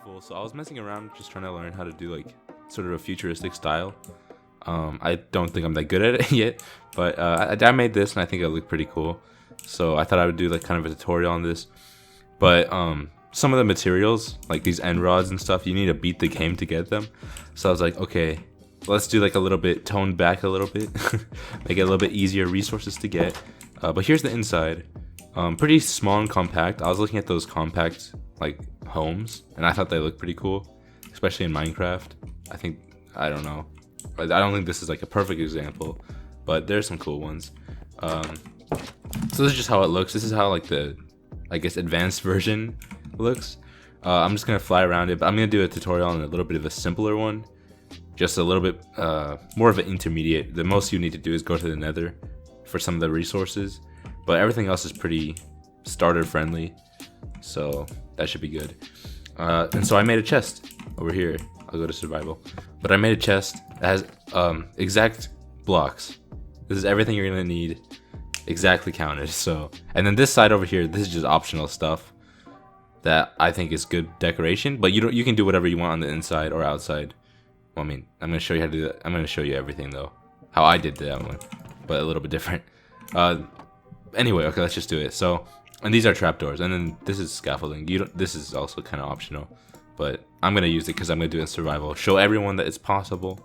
cool. So I was messing around just trying to learn how to do like sort of a futuristic style. I don't think I'm that good at it yet, but I made this and I think it looked pretty cool. So I thought I would do like kind of a tutorial on this. But some of the materials, like these end rods and stuff, you need to beat the game to get them. So I was like, okay, let's do like a little bit toned back a little bit, make it a little bit easier resources to get. But here's the inside. Pretty small and compact. I was looking at those compact like homes and I thought they looked pretty cool, especially in Minecraft. I don't know. I don't think this is like a perfect example, but there's some cool ones. So this is just how it looks. This is how like the, I guess, advanced version looks. I'm just gonna fly around it, but I'm gonna do a tutorial on a little bit of a simpler one. Just a little bit more of an intermediate. The most you need to do is go to the nether for some of the resources, but everything else is pretty starter friendly, so that should be good. And so I made a chest over here. I'll go to survival, but I made a chest that has exact blocks. This is everything you're gonna need, exactly counted. So, and then this side over here, this is just optional stuff that I think is good decoration, but you can do whatever you want on the inside or outside. Well, I mean, I'm gonna show you how to do that. I'm gonna show you everything though, how I did that one, but a little bit different. Anyway, okay, let's just do it. So, and these are trapdoors, and then this is scaffolding. This is also kind of optional, but I'm gonna use it because I'm gonna do it in survival. Show everyone that it's possible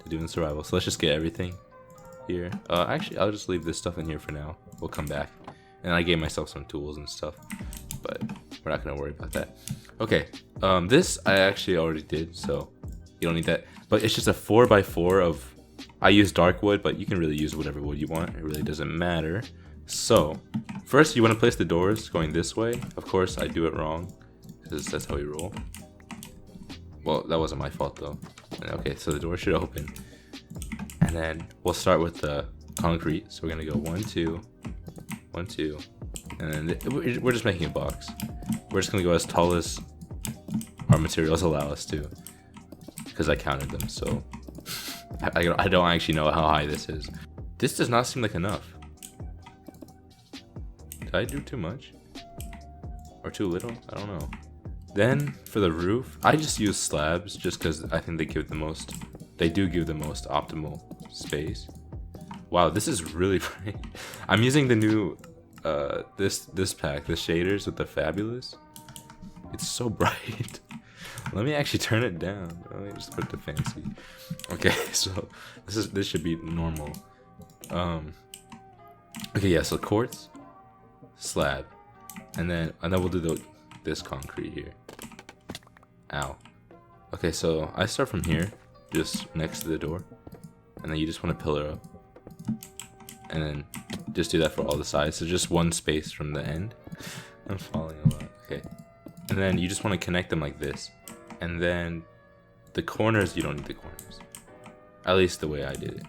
to do in survival. So let's just get everything here. Actually, I'll just leave this stuff in here for now. We'll come back, and I gave myself some tools and stuff, but we're not gonna worry about that. Okay, this I actually already did, so you don't need that. But it's just a 4x4 of. I use dark wood, but you can really use whatever wood you want. It really doesn't matter. So, first you want to place the doors going this way. Of course, I do it wrong, because that's how we roll. Well, that wasn't my fault though. Okay, so the door should open. And then we'll start with the concrete. So we're gonna go 1, 2, 1, 2. And then we're just making a box. We're just gonna go as tall as our materials allow us to, because I counted them, so I don't actually know how high this is. This does not seem like enough. Did I do too much? Or too little? I don't know. Then for the roof, I just use slabs just because I think they do give the most optimal space. Wow, this is really bright. I'm using the new this pack, the shaders with the fabulous. It's so bright. Let me actually turn it down. Let me just put the fancy. Okay, so this should be normal. Okay, yeah, so quartz, slab, and then we'll do this concrete here. Ow. Okay, so I start from here, just next to the door, and then you just want to pillar up, and then just do that for all the sides. So just one space from the end. I'm falling a lot. Okay, and then you just want to connect them like this. And then the corners, you don't need the corners. At least the way I did it.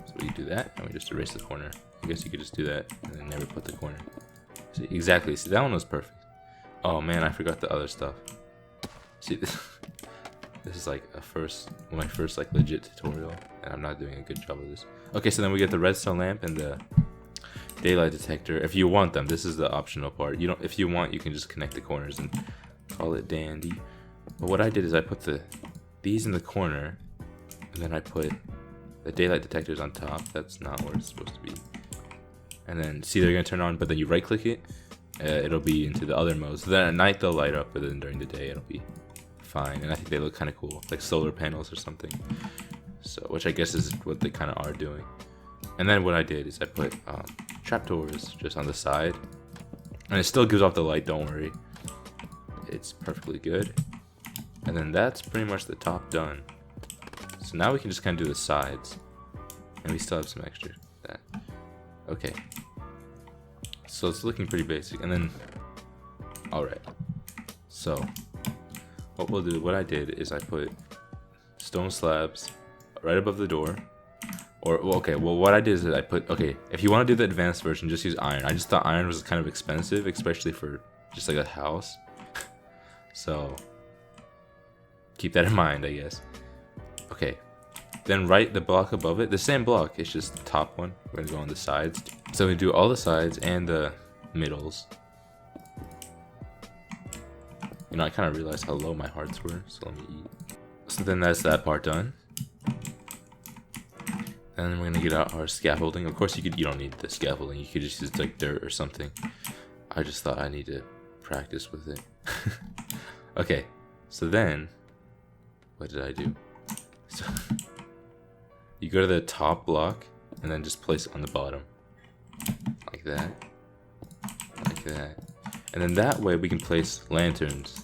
So you do that, and we just erase the corner. I guess you could just do that, and then never put the corner. See, exactly. See, that one was perfect. Oh man, I forgot the other stuff. See, this is like my first like legit tutorial, and I'm not doing a good job of this. Okay, so then we get the redstone lamp and the daylight detector. If you want them, this is the optional part. If you want, you can just connect the corners and call it dandy. But what I did is I put these in the corner, and then I put the daylight detectors on top. That's not where it's supposed to be. And then see, they're gonna turn on, but then you right click it, it'll be into the other mode. So then at night they'll light up, but then during the day it'll be fine. And I think they look kind of cool, like solar panels or something. So, which I guess is what they kind of are doing. And then what I did is I put trapdoors just on the side, and it still gives off the light. Don't worry, it's perfectly good. And then that's pretty much the top done. So now we can just kind of do the sides, and we still have some extra that. Okay, so it's looking pretty basic. And then, all right, so what I did is I put stone slabs right above the door. What I did is I put, if you want to do the advanced version, just use iron. I just thought iron was kind of expensive, especially for just like a house. So keep that in mind, I guess. Okay, then the block above it, the same block, it's just the top one. We're gonna go on the sides. So we do all the sides and the middles. You know, I kind of realized how low my hearts were, so let me eat. So then that's that part done. And then we're gonna get out our scaffolding. Of course, you don't need the scaffolding. You could just use like dirt or something. I just thought I need to practice with it. Okay, so then what did I do? So you go to the top block and then just place it on the bottom, like that, like that, and then that way we can place lanterns.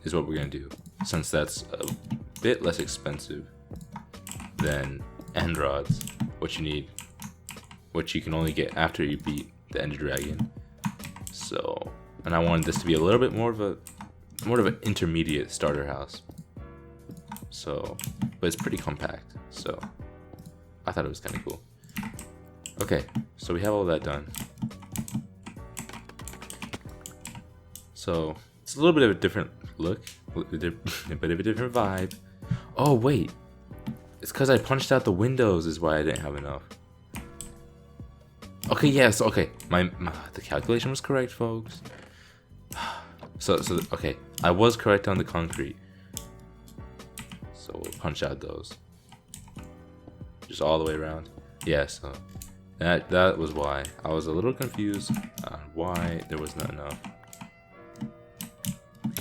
Is what we're gonna do, since that's a bit less expensive than end rods, which you can only get after you beat the Ender Dragon. So, and I wanted this to be a little bit more of an intermediate starter house. So, but it's pretty compact, so I thought it was kind of cool. Okay, so we have all that done. So it's a little bit of a different look, a bit of a different vibe. Oh wait, it's because I punched out the windows is why I didn't have enough. Okay, yes, okay, the calculation was correct, folks. So okay, I was correct on the concrete. So we'll punch out those, just all the way around. Yeah, so that was why I was a little confused on why there was not enough.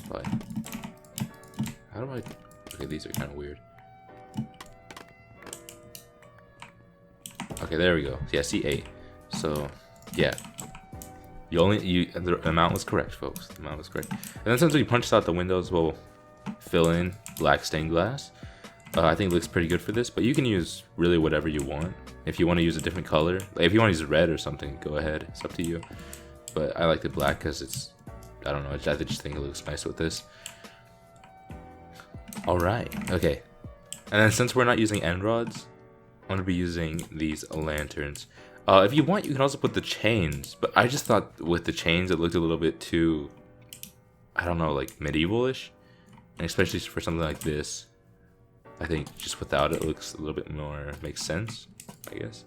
But how do I? Okay, these are kind of weird. Okay, there we go. Yeah, see 8. So yeah, the amount was correct, folks. The amount was correct. And then since we punched out the windows, we'll fill in black stained glass. I think it looks pretty good for this, but you can use really whatever you want. If you want to use a different color, like if you want to use red or something, go ahead. It's up to you. But I like the black because it's, I don't know, I just think it looks nice with this. All right, okay. And then since we're not using end rods, I'm gonna be using these lanterns. If you want, you can also put the chains, but I just thought with the chains it looked a little bit too, I don't know, like medieval-ish, and especially for something like this. I think just without it looks a little bit more, makes sense, I guess.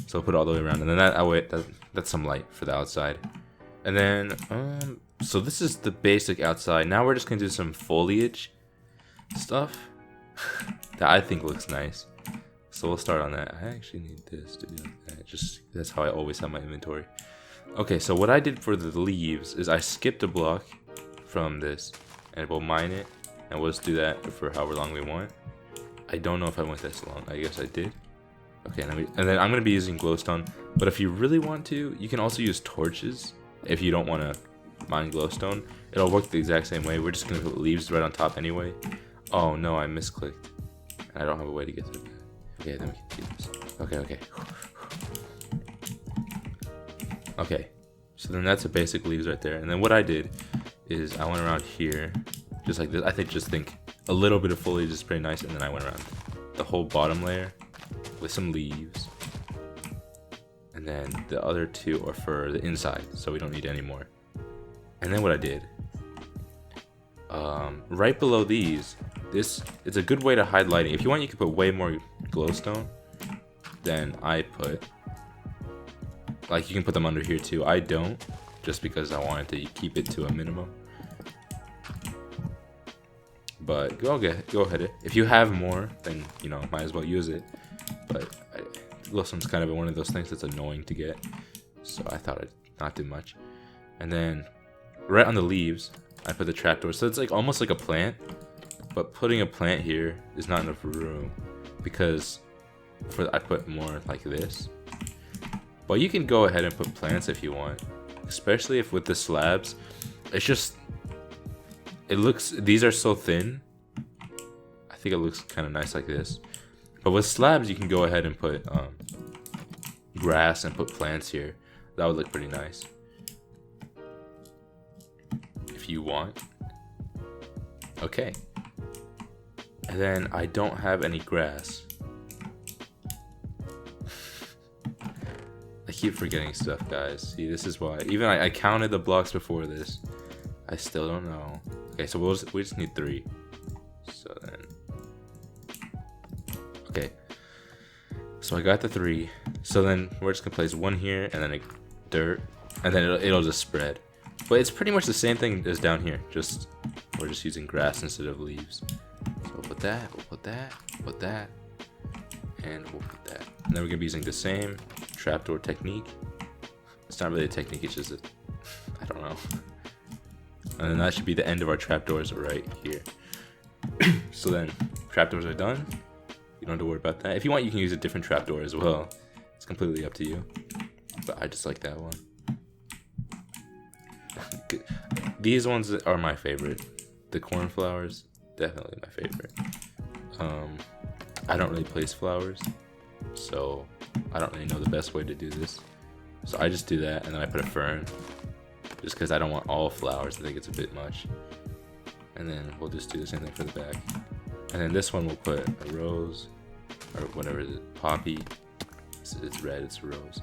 So I'll put it all the way around, and then that's some light for the outside. And then, so this is the basic outside. Now we're just gonna do some foliage stuff that I think looks nice. So we'll start on that. I actually need this to do that. Just that's how I always have my inventory. Okay, so what I did for the leaves is I skipped a block from this, and we'll mine it, and we'll just do that for however long we want. I don't know if I went this long. I guess I did. Okay, and then I'm gonna be using glowstone. But if you really want to, you can also use torches. If you don't want to mine glowstone, it'll work the exact same way. We're just gonna put leaves right on top anyway. Oh no, I misclicked. I don't have a way to get through that. Okay, then we can do this. Okay. Okay, so then that's the basic leaves right there. And then what I did is I went around here, just like this. Just think a little bit of foliage is pretty nice. And then I went around the whole bottom layer with some leaves. And then the other two are for the inside, so we don't need any more. And then what I did, right below these, this is a good way to hide lighting. If you want, you can put way more glowstone than I put. Like, you can put them under here too. I don't, just because I wanted to keep it to a minimum. But go ahead. If you have more, then, you know, might as well use it. But glowstone's kind of one of those things that's annoying to get, so I thought I'd not do much. And then right on the leaves, I put the trapdoor. So it's like almost like a plant, but putting a plant here is not enough room because I put more like this. But you can go ahead and put plants if you want, especially if with the slabs, it's just, these are so thin. I think it looks kind of nice like this. But with slabs, you can go ahead and put grass and put plants here. That would look pretty nice. If you want. Okay. And then I don't have any grass. I keep forgetting stuff, guys. See, this is why. Even I counted the blocks before this. I still don't know. Okay, so we just need 3. So then. Okay. So I got the 3. So then we're just gonna place 1 here and then a dirt, and then it'll just spread. But it's pretty much the same thing as down here. Just we're just using grass instead of leaves. So we'll put that, we'll put that, put that, and we'll put that. And then we're gonna be using the same trapdoor technique. It's not really a technique, it's just I don't know. And then that should be the end of our trapdoors right here. So then trapdoors are done. You don't have to worry about that. If you want, you can use a different trapdoor as well. It's completely up to you. But I just like that one. These ones are my favorite. The cornflowers, definitely my favorite. I don't really place flowers, so I don't really know the best way to do this. So I just do that, and then I put a fern, just because I don't want all flowers. I think it's a bit much. And then we'll just do the same thing for the back. And then this one we'll put a rose, or whatever it is, poppy. It's red, it's a rose.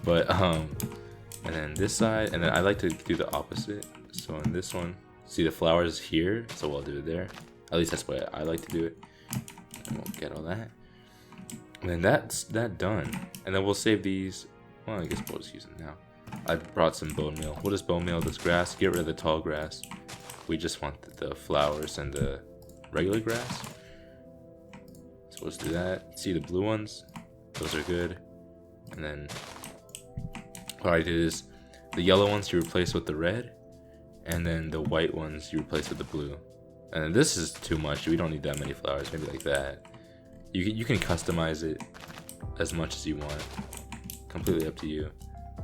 But and then this side, and then I like to do the opposite. So in this one, see the flowers here, so we'll do it there. At least that's the way I like to do it. And we'll get all that. And then that's that done. And then we'll save these. Well, I guess we'll just use them now. I brought some bone meal. We'll just bone meal this grass, get rid of the tall grass. We just want the flowers and the regular grass. So let's do that. See the blue ones? Those are good. And then what I did is the yellow ones you replace with the red, and then the white ones you replace with the blue. And then this is too much. We don't need that many flowers. Maybe like that. You can customize it as much as you want. Completely up to you.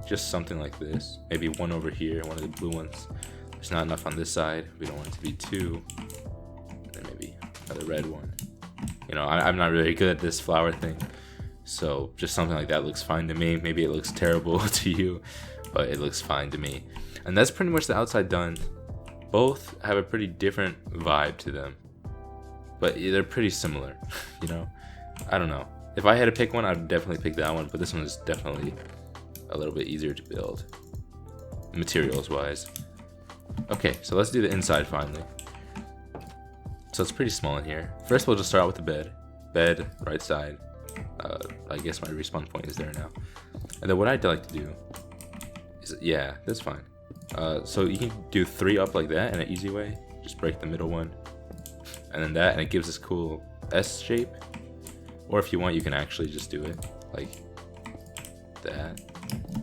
Just something like this. Maybe one over here, one of the blue ones. There's not enough on this side. We don't want it to be two. And then maybe another red one. You know, I'm not really good at this flower thing. So just something like that looks fine to me. Maybe it looks terrible to you, but it looks fine to me. And that's pretty much the outside done. Both have a pretty different vibe to them, but they're pretty similar, you know? I don't know. If I had to pick one, I'd definitely pick that one, but this one is definitely a little bit easier to build, materials wise. Okay, so let's do the inside finally. So it's pretty small in here. First we'll just start out with the bed. Bed, right side. I guess my respawn point is there now. And then what I'd like to do is, yeah, that's fine. So you can do 3 up like that in an easy way. Just break the middle one. And then that, and it gives this cool S shape. Or if you want, you can actually just do it like that.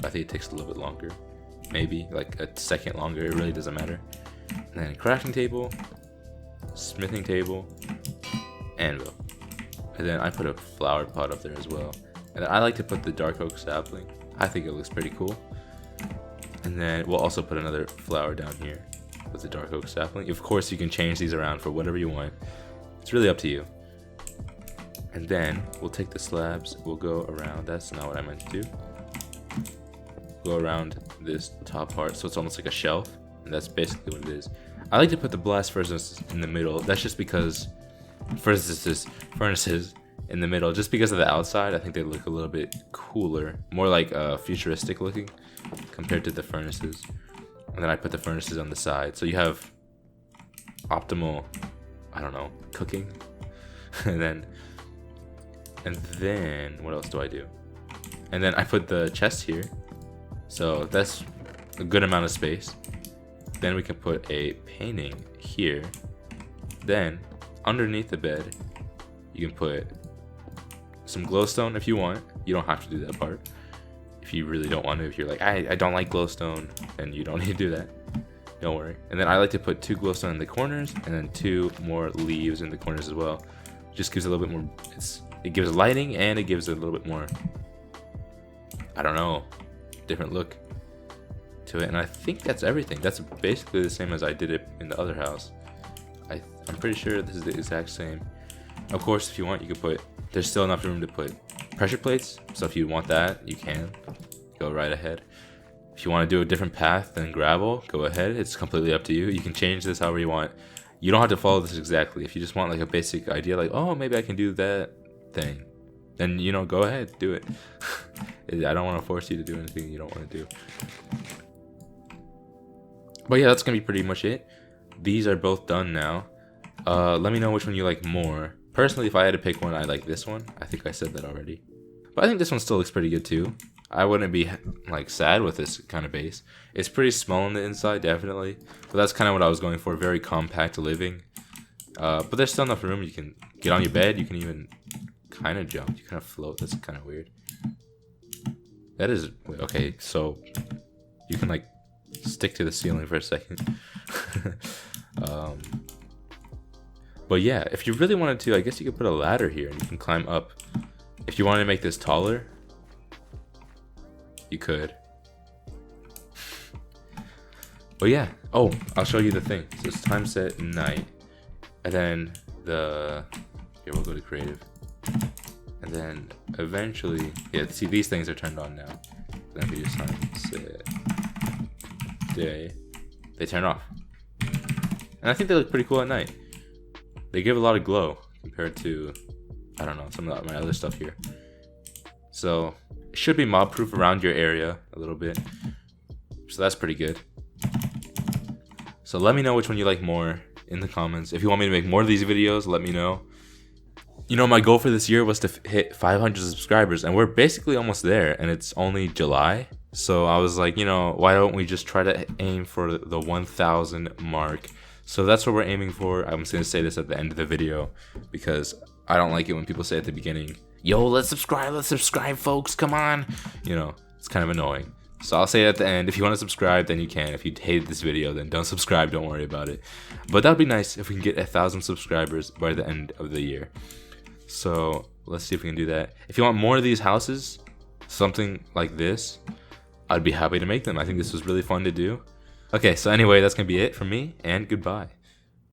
I think it takes a little bit longer. Maybe like a second longer, it really doesn't matter. And then a crafting table, smithing table, anvil. And then I put a flower pot up there as well. And then I like to put the dark oak sapling. I think it looks pretty cool. And then we'll also put another flower down here with the dark oak sapling. Of course, you can change these around for whatever you want. It's really up to you. And then we'll take the slabs. We'll go around. That's not what I meant to do. Go around this top part, so it's almost like a shelf. And that's basically what it is. I like to put the blast furnaces in the middle. That's just because furnaces in the middle, just because of the outside. I think they look a little bit cooler, more like futuristic looking compared to the furnaces. And then I put the furnaces on the side, so you have optimal, I don't know, cooking. and then what else do I do? And then I put the chest here, so that's a good amount of space. Then we can put a painting here. Then underneath the bed, you can put some glowstone if you want. You don't have to do that part. If you really don't want to, if you're like, I don't like glowstone, then you don't need to do that. Don't worry. And then I like to put 2 glowstone in the corners, and then 2 more leaves in the corners as well. Just gives a little bit more, it gives lighting, and it gives a little bit more, I don't know, different look to it. And I think that's everything. That's basically the same as I did it in the other house. I'm pretty sure this is the exact same. Of course, if you want, you could put, there's still enough room to put pressure plates. So if you want that, you can go right ahead. If you want to do a different path than gravel, go ahead. It's completely up to you. You can change this however you want. You don't have to follow this exactly. If you just want like a basic idea, like, oh, maybe I can do that thing, then, you know, go ahead, do it. I don't want to force you to do anything you don't want to do. But yeah, that's going to be pretty much it. These are both done now. Let me know which one you like more. Personally, if I had to pick one, I like this one. I think I said that already. But I think this one still looks pretty good too. I wouldn't be like sad with this kind of base. It's pretty small on the inside, definitely, but that's kind of what I was going for. Very compact living. But there's still enough room. You can get on your bed. You can even kind of jump. You kind of float. That's kind of weird. That is okay. So you can like stick to the ceiling for a second. But yeah, if you really wanted to, I guess you could put a ladder here and you can climb up. If you wanted to make this taller, you could. But yeah, oh, I'll show you the thing. So it's time set night, and then here we'll go to creative, and then eventually, yeah, see these things are turned on now. Then we just time set day, they turn off, and I think they look pretty cool at night. They give a lot of glow compared to, I don't know, some of my other stuff here. So it should be mob proof around your area a little bit. So that's pretty good. So let me know which one you like more in the comments. If you want me to make more of these videos, let me know. You know, my goal for this year was to hit 500 subscribers, and we're basically almost there, and it's only July. So I was like, you know, why don't we just try to aim for the 1,000 mark? So that's what we're aiming for. I'm just going to say this at the end of the video because I don't like it when people say at the beginning, yo, let's subscribe, folks, come on. You know, it's kind of annoying. So I'll say it at the end. If you want to subscribe, then you can. If you hated this video, then don't subscribe. Don't worry about it. But that would be nice if we can get 1,000 subscribers by the end of the year. So let's see if we can do that. If you want more of these houses, something like this, I'd be happy to make them. I think this was really fun to do. Okay, so anyway, that's going to be it from me, and goodbye.